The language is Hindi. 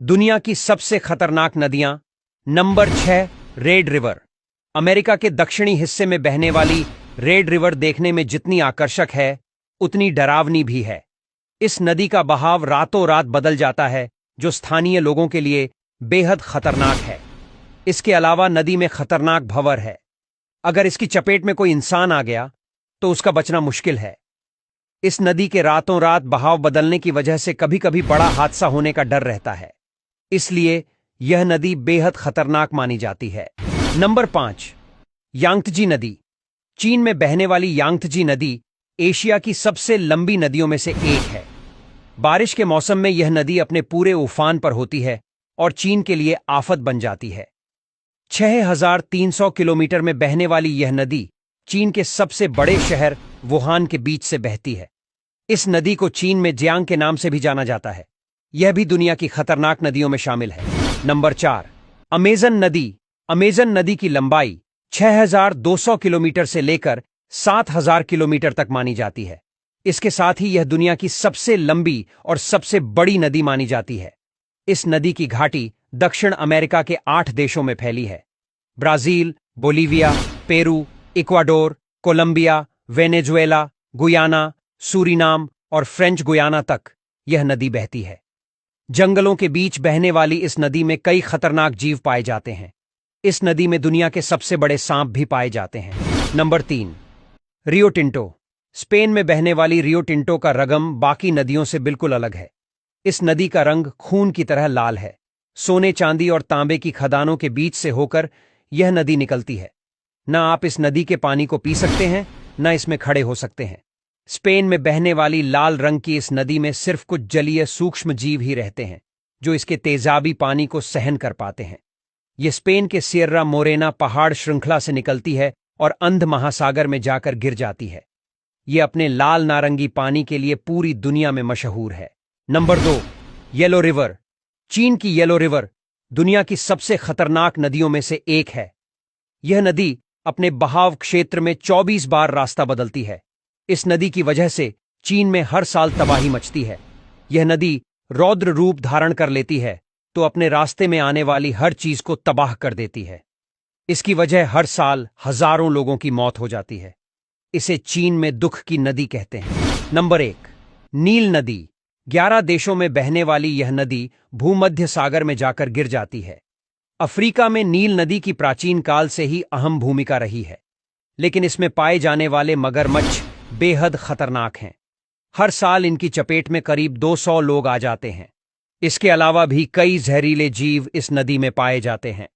दुनिया की सबसे खतरनाक नदियां। Number 6, red river. अमेरिका के दक्षिणी हिस्से में बहने वाली रेड रिवर देखने में जितनी आकर्षक है, उतनी डरावनी भी है। इस नदी का बहाव रातों रात बदल जाता है, जो स्थानीय लोगों के लिए बेहद खतरनाक है। इसके अलावा नदी में खतरनाक भंवर है। अगर इसकी चपेट में कोई इंसान आ गया तो उसका बचना मुश्किल है। इस नदी के रातों रात बहाव बदलने की वजह से कभी कभी बड़ा हादसा होने का डर रहता है। इसलिए यह नदी बेहद खतरनाक मानी जाती है। नंबर 5, यांगत्जी नदी। चीन में बहने वाली यांगत्जी नदी एशिया की सबसे लंबी नदियों में से एक है। बारिश के मौसम में यह नदी अपने पूरे उफान पर होती है और चीन के लिए आफत बन जाती है। 6300 किलोमीटर में बहने वाली यह नदी चीन के सबसे बड़े शहर वुहान के बीच से बहती है। इस नदी को चीन में जियांग के नाम से भी जाना जाता है। यह भी दुनिया की खतरनाक नदियों में शामिल है। नंबर 4, अमेज़न नदी। अमेज़न नदी की लंबाई 6200 किलोमीटर से लेकर 7000 किलोमीटर तक मानी जाती है। इसके साथ ही यह दुनिया की सबसे लंबी और सबसे बड़ी नदी मानी जाती है। इस नदी की घाटी दक्षिण अमेरिका के 8 देशों में फैली है। Brazil, Bolivia, Peru, Ecuador, Colombia, Venezuela, Guyana, Suriname और फ्रेंच गुयाना तक यह नदी बहती है। जंगलों के बीच बहने वाली इस नदी में कई खतरनाक जीव पाए जाते हैं। इस नदी में दुनिया के सबसे बड़े सांप भी पाए जाते हैं। Number 3, Rio Tinto. स्पेन में बहने वाली रियो टिंटो का रगम बाकी नदियों से बिल्कुल अलग है। इस नदी का रंग खून की तरह लाल है। सोने, चांदी और तांबे की खदानों के बीच से होकर यह नदी निकलती है। न आप इस नदी के पानी को पी सकते हैं, न इसमें खड़े हो सकते हैं। स्पेन में बहने वाली लाल रंग की इस नदी में सिर्फ कुछ जलीय सूक्ष्म जीव ही रहते हैं, जो इसके तेजाबी पानी को सहन कर पाते हैं। यह स्पेन के सियर्रा मोरेना पहाड़ श्रृंखला से निकलती है और अंध महासागर में जाकर गिर जाती है। यह अपने लाल नारंगी पानी के लिए पूरी दुनिया में मशहूर है। Number 2, yellow river. चीन की येलो रिवर दुनिया की सबसे खतरनाक नदियों में से एक है। यह नदी अपने बहाव क्षेत्र में 24 बार रास्ता बदलती है। इस नदी की वजह से चीन में हर साल तबाही मचती है। यह नदी रौद्र रूप धारण कर लेती है तो अपने रास्ते में आने वाली हर चीज को तबाह कर देती है। इसकी वजह हर साल हजारों लोगों की मौत हो जाती है। इसे चीन में दुख की नदी कहते हैं। नंबर 1, नील नदी। 11 देशों में बहने वाली यह नदी भूमध्य सागर में जाकर गिर जाती है। अफ्रीका में नील नदी की प्राचीन काल से ही अहम भूमिका रही है, लेकिन इसमें पाए जाने वाले मगरमच्छ बेहद खतरनाक हैं। हर साल इनकी चपेट में करीब 200 लोग आ जाते हैं। इसके अलावा भी कई जहरीले जीव इस नदी में पाए जाते हैं।